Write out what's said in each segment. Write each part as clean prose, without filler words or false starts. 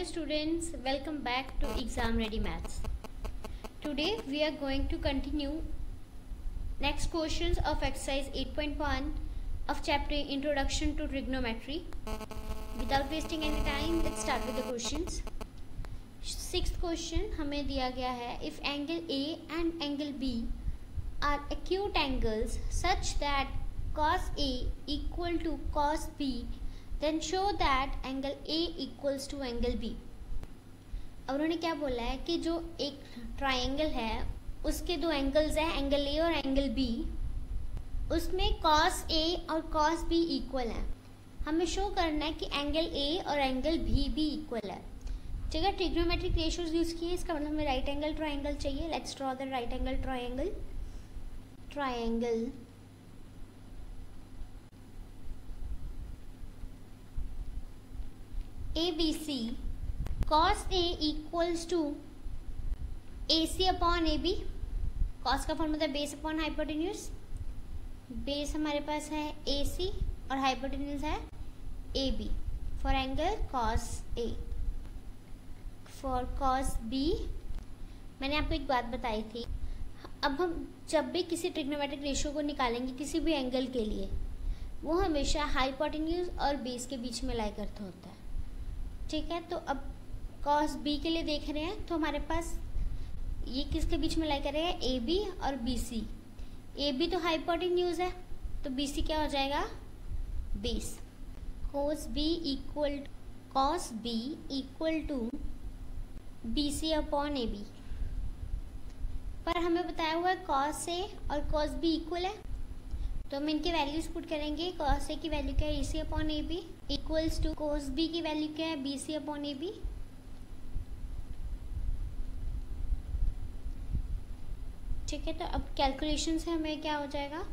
Students, welcome back to Exam Ready Maths. Today we are going to continue next questions of exercise 8.1 of chapter Introduction to Trigonometry. Without wasting any time, let's start with the questions. Sixth question हमें दिया गया है, if angle A and angle B are acute angles such that cos A equal to cos B, then show that angle A equals to angle B. अब उन्होंने क्या बोला है कि जो एक ट्राइंगल है उसके दो एंगल्स हैं, एंगल A और एंगल B, उसमें cos A और cos B इक्वल है. हमें शो करना है कि एंगल A और एंगल B भी इक्वल है. ठीक है, ट्रिग्नोमेट्रिक रेशियोज यूज किए, इसका मतलब हमें राइट एंगल ट्राइंगल चाहिए. Let's draw the right angle triangle. ABC cos A equals to AC upon AB. cos का फॉर्म होता है बेस अपॉन हाइपोटेन्यूज. बेस हमारे पास है AC और हाइपोटेन्यूज है AB for angle cos A. For cos B मैंने आपको एक बात बताई थी. अब हम जब भी किसी ट्रिग्नोमेट्रिक रेशियो को निकालेंगे किसी भी एंगल के लिए, वो हमेशा हाइपोटेन्यूज और बेस के बीच में लाई करता होता है. ठीक है, तो अब cos B के लिए देख रहे हैं तो हमारे पास ये किसके बीच में लाई करेगा, AB और BC. AB तो हाइपोटेन्यूज है तो BC क्या हो जाएगा, base. cos B equal to BC upon AB. पर हमें बताया हुआ है cos A और cos B इक्वल है, तो हम इनके वैल्यूज पुट करेंगे. cos A की वैल्यू क्या है, AC upon AB equals to cos B की वैल्यू क्या है, BC अपॉन AB. ठीक है, तो अब कैलकुलेशन से हमें क्या हो जाएगा,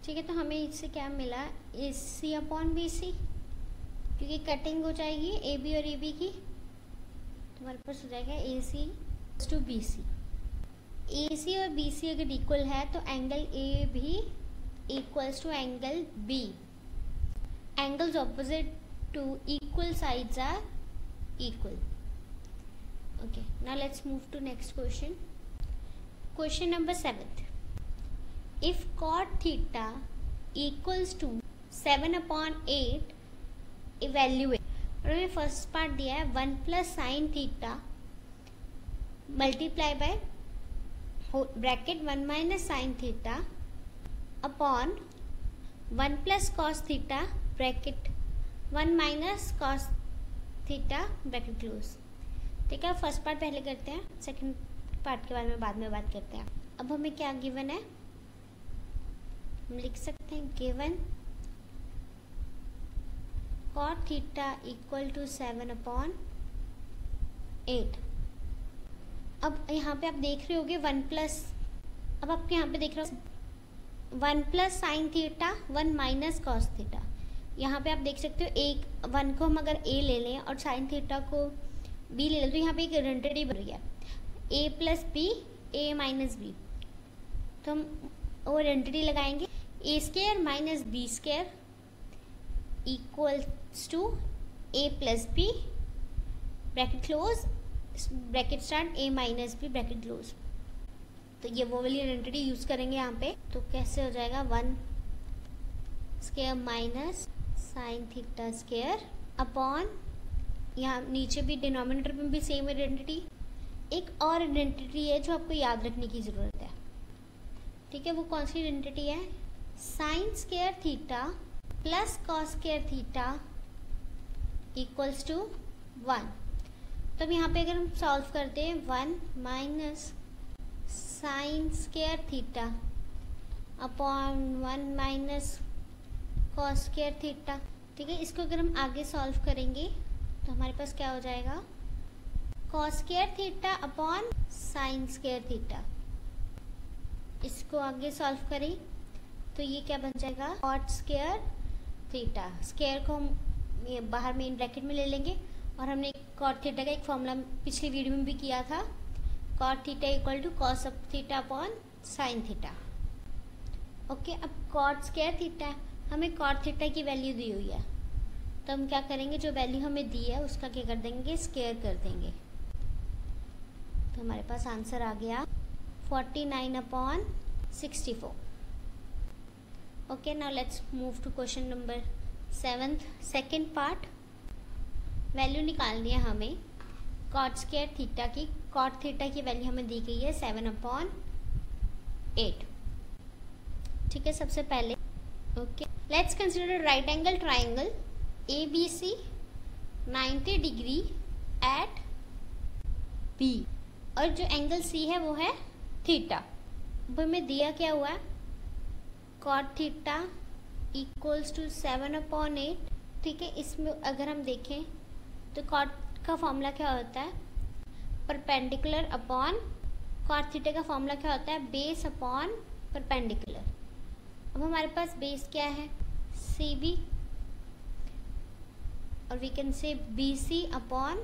ठीक है, तो हमें इससे क्या मिला, AC अपॉन BC, क्योंकि कटिंग हो जाएगी AB और AB की, तो हमारे पास हो जाएगा AC टू BC. AC और BC अगर इक्वल है तो एंगल A भी equals to angle B. Angles opposite to equal sides are equal. Okay, now let's move to next question. Question number 7. If cot theta equals to 7/8, evaluate. और हमें first part दिया है 1 plus sine theta multiply by bracket 1 minus sine theta upon 1 plus cos theta bracket 1 minus cos theta bracket close. ठीक है, first part पहले करते हैं, second part के बारे में बाद में बात करते हैं. अब हमें क्या गिवन है, हम लिख सकते हैं given cot theta equal to 7/8. अब यहाँ पे आप देख रहे होगे 1 प्लस, अब आपके यहाँ पे देख रहे हो 1 plus sine theta 1 minus cos theta. यहाँ पे आप देख सकते हो एक 1 को हम अगर A ले लें और साइन थीटा को B ले लें तो यहाँ पे एक आइडेंटिटी बन रही है A plus B A minus B. तो हम वो आइडेंटिटी लगाएंगे, A square minus B square equals to A plus B bracket close bracket start A minus B bracket close. तो ये वो वाली आइडेंटिटी यूज करेंगे यहाँ पे. तो कैसे हो जाएगा, 1 square minus sine theta square upon, यहाँ नीचे भी डिनोमिनेटर में भी सेम आइडेंटिटी. एक और आइडेंटिटी है जो आपको याद रखने की जरूरत है. ठीक है, वो कौन सी आइडेंटिटी है, sine square theta plus cos square theta equals to 1. तब यहाँ पे अगर हम सॉल्व करते हैं 1 minus sine square theta upon 1 minus cos square theta. ठीक है, इसको अगर हम आगे सॉल्व करेंगे तो हमारे पास क्या हो जाएगा, cos square theta upon sign square theta. इसको आगे सॉल्व करें तो ये क्या बन जाएगा, कॉट स्क्वायर थीटा. स्क्वायर को हम बाहर मेन ब्रैकेट में ले लेंगे और हमने कॉट थीटा का एक फॉर्मूला पिछली वीडियो में भी किया था, cot theta equal to cos of theta upon sine theta. Okay, अब कॉट स्क्वायर थीटा है, हमें कॉट थीटा की वैल्यू दी हुई है, तो हम क्या करेंगे, जो वैल्यू हमें दी है उसका क्या कर देंगे, स्क्वायर कर देंगे। तो हमारे पास आंसर आ गया 49/64। Okay, now let's move to question number 7, second part. Value निकालनी है हमें कॉट स्क्वायर थीटा की। कॉट थीटा की वैल्यू हमें दी गई है 7/8। ठीक है, सबसे पहले okay, let's consider right angle triangle ABC 90 degree at B, और जो एंगल C है वो है थीटा। अब हमें दिया क्या हुआ है, कॉट थीटा इक्वल्स टू 7/8। ठीक है, इसमें अगर हम देखें तो कॉट का फॉर्मूला क्या होता है, परपेंडिकुलर अपॉन, कॉट थीटा का फॉर्मूला क्या होता है, बेस अपॉन परपेंडिकुलर। अब हमारे पास बेस क्या है, CB, और we can say BC upon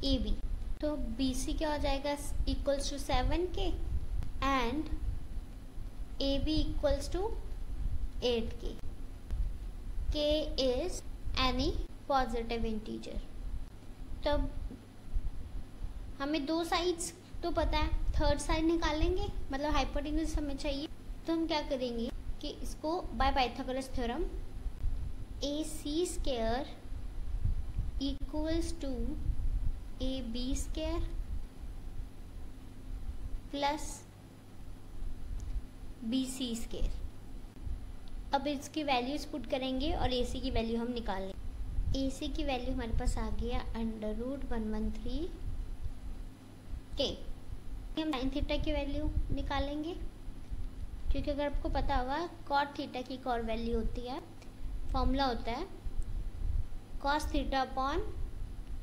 AB। तो BC क्या हो जाएगा, इक्वल्स टू 7 के, एंड AB इक्वल्स टू 8 के। K is any positive integer. तब हमें दो साइड्स तो पता है, थर्ड साइड निकालेंगे, मतलब हाइपोटेन्यूज हमें चाहिए। तो हम क्या करेंगे कि इसको by Pythagoras theorem AC square equals to AB square plus BC square. अब इसकी वैल्यूज पुट करेंगे और AC की वैल्यू हम निकाल लेंगे। AC की वैल्यू हमारे पास आ गया √113 के। हम साइन थीटा की वैल्यू निकालेंगे, क्योंकि अगर आपको पता होगा कॉट थीटा की एक और वैल्यू होती है, फॉर्मूला होता है cos theta upon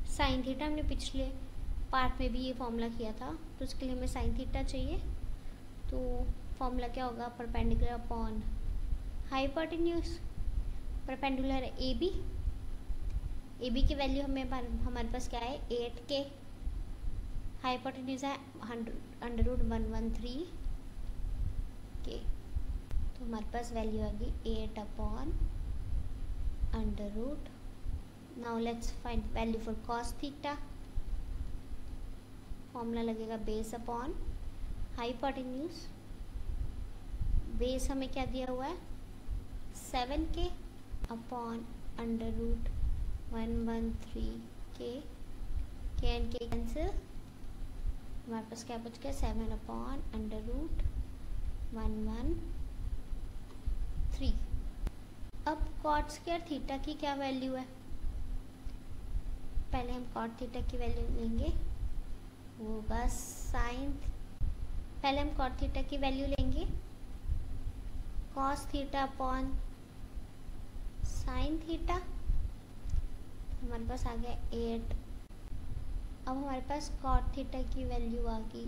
sine theta. हमने पिछले पार्ट में भी ये फॉर्मूला किया था, तो उसके लिए हमें साइन थीटा चाहिए। तो फॉर्मूला क्या होगा, परपेंडिकुलर अपॉन हाइपोटेन्यूज। परपेंडिकुलर है AB, AB की वैल्यू हमारे पास क्या है, 8 के। हाइपोटेन्यूज है √113 के। तो हमारे पास वैल्यू आ गई 8/√। Now let's find value for cos theta. Formula लगेगा बेस अपॉन हाइपोटेन्यूज। बेस हमें क्या दिया हुआ है, 7 के अपॉन √113 के एंड के कैंसिल। हमारे पास क्या बच गया, 7/√113। अब कॉट स्क्वायर थीटा की क्या वैल्यू है, पहले हम कॉट थीटा की वैल्यू लेंगे, वो होगा साइन। पहले हम कॉट थीटा की वैल्यू लेंगे cos theta upon sine theta. हमारे पास आ गया 8। अब हमारे पास कॉट थीटा की वैल्यू आ गई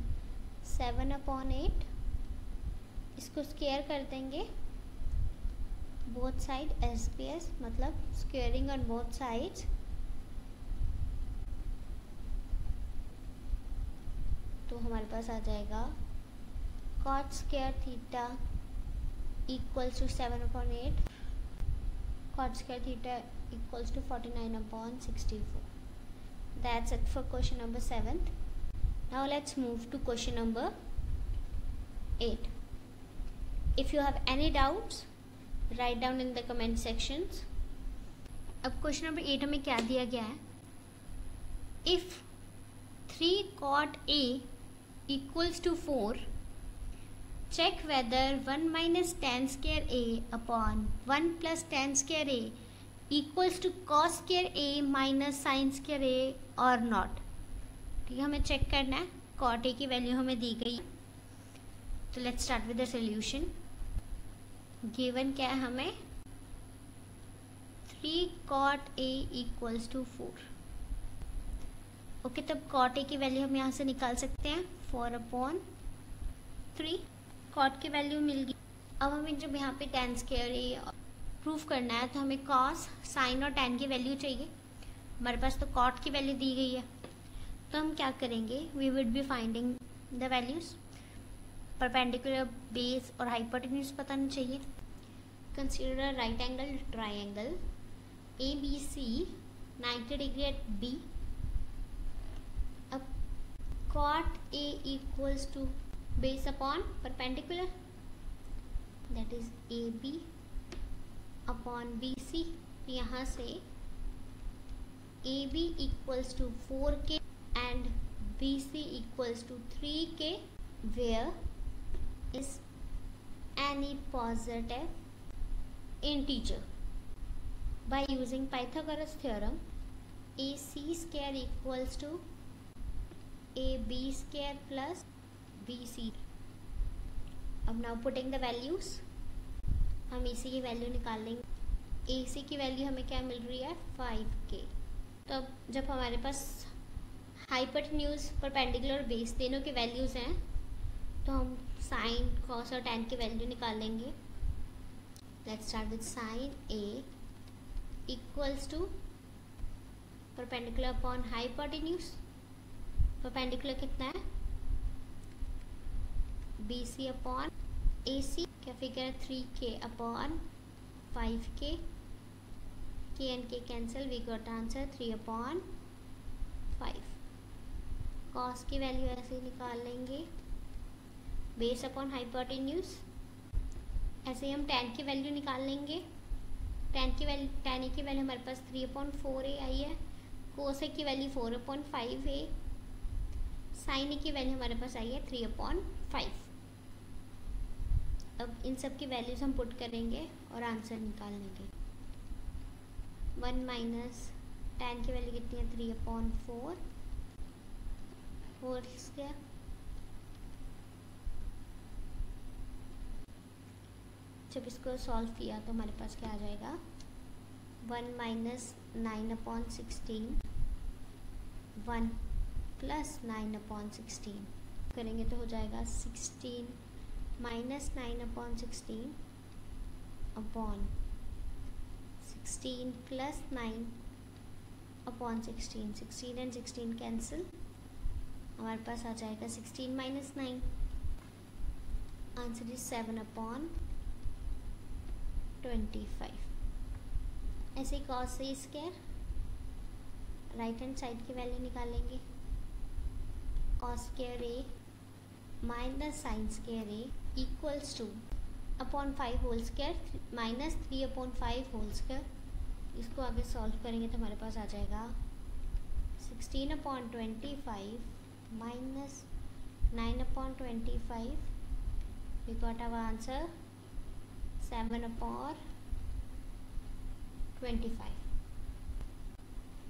7/8। इसको स्क्वायर कर देंगे बोथ साइड, SPS मतलब स्क्वेयरिंग ऑन बोथ साइड्स। तो हमारे पास आ जाएगा cot square theta equals to 7/8, cot square theta equals to 49/64। That's it for question number 7. Now let's move to question number 8. If you have any doubts, write down in the comment sections. अब question number 8 हमें क्या दिया गया है, if 3 cot A equals to 4, check whether 1 minus tan square A upon 1 plus tan square A equals to cos square A minus sin square A or not. ठीक है, हमें check करना है, cot A की वैल्यू हमें दी गई। तो let's start with the solution. Given क्या है हमें, 3 cot A equals to 4। Okay, तब cot A की वैल्यू हम यहाँ से निकाल सकते हैं 4/3। cot की वैल्यू मिल गई। अब हमें जब यहाँ पे tan square A प्रूफ करना है, तो हमें cos, sin और tan की वैल्यू चाहिए। हमारे पास तो cot की वैल्यू दी गई है, तो हम क्या करेंगे, we would be finding the values. Perpendicular, base और हाइपोटेन्यूज पता नहीं चाहिए। Consider a right angle triangle ABC 90 degree at B. अब cot A equals to base upon perpendicular, that is AB upon BC. यहाँ से AB equals to 4K and BC equals to 3K, where is any positive integer. By using Pythagoras theorem, AC square equals to AB square plus BC. अब now putting the values, हम AC की value निकाल लेंगे। AC की value हमें क्या मिल रही है 5K। तो अब जब हमारे पास हाइपोटेन्यूज, परपेंडिकुलर, बेस तीनों की वैल्यूज़ हैं तो हम साइन, कॉस और टैन की वैल्यू निकाल लेंगे। Let's start with sine A equals to perpendicular upon hypotenuse. Perpendicular कितना है BC अपॉन AC, क्या फिगर है 3K upon 5K, K and K cancel, we got answer 3 upon 5। Cos की value ऐसे ही निकाल लेंगे, बेस अपॉन हाइपोटेन्यूज। ऐसे ही हम टैन की वैल्यू निकाल लेंगे। टैन ए की वैल्यू हमारे पास 3/4A आई है, कोस ए की वैल्यू 4/5A, साइन ए की वैल्यू हमारे पास आई है 3/5। अब इन सब की वैल्यूज हम पुट करेंगे और आंसर निकाल लेंगे। 1 माइनस टैन की वैल्यू कितनी है 3/4, 4 स्क्वायर, जब इसको सॉल्व किया तो हमारे पास क्या आ जाएगा 1 माइनस 9/16, 1 प्लस 9/16 करेंगे तो हो जाएगा 16 minus 9/16 upon 16 plus 9/16, 16 and 16 cancel, हमारे पास आ जाएगा 16 माइनस 9, आंसर इज 7/25। ऐसे ही cos A square, right hand side की वैल्यू निकालेंगे। Cos square A minus sine square A equals to upon 5 whole square minus 3/5 whole square. इसको आगे सॉल्व करेंगे तो हमारे पास आ जाएगा 16/25 minus 9/25, we got our answer 7/25।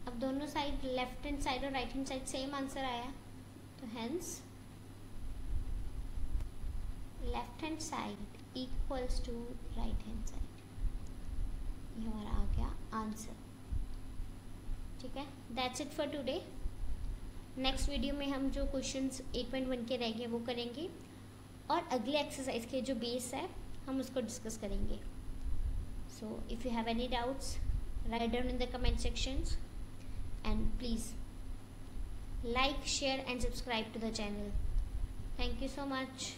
अब दोनों साइड, लेफ्ट हैंड साइड और right hand side same answer आया, तो hence left hand side equals to right hand side, ये हमारा आ गया आंसर। ठीक है, that's it for today. Next video में हम जो क्वेश्चंस 8.1 के रहेंगे वो करेंगे और अगले एक्सरसाइज के जो बेस है हम उसको डिस्कस करेंगे। So if you have any doubts write down in the comment sections and please like, share and subscribe to the channel. Thank you so much.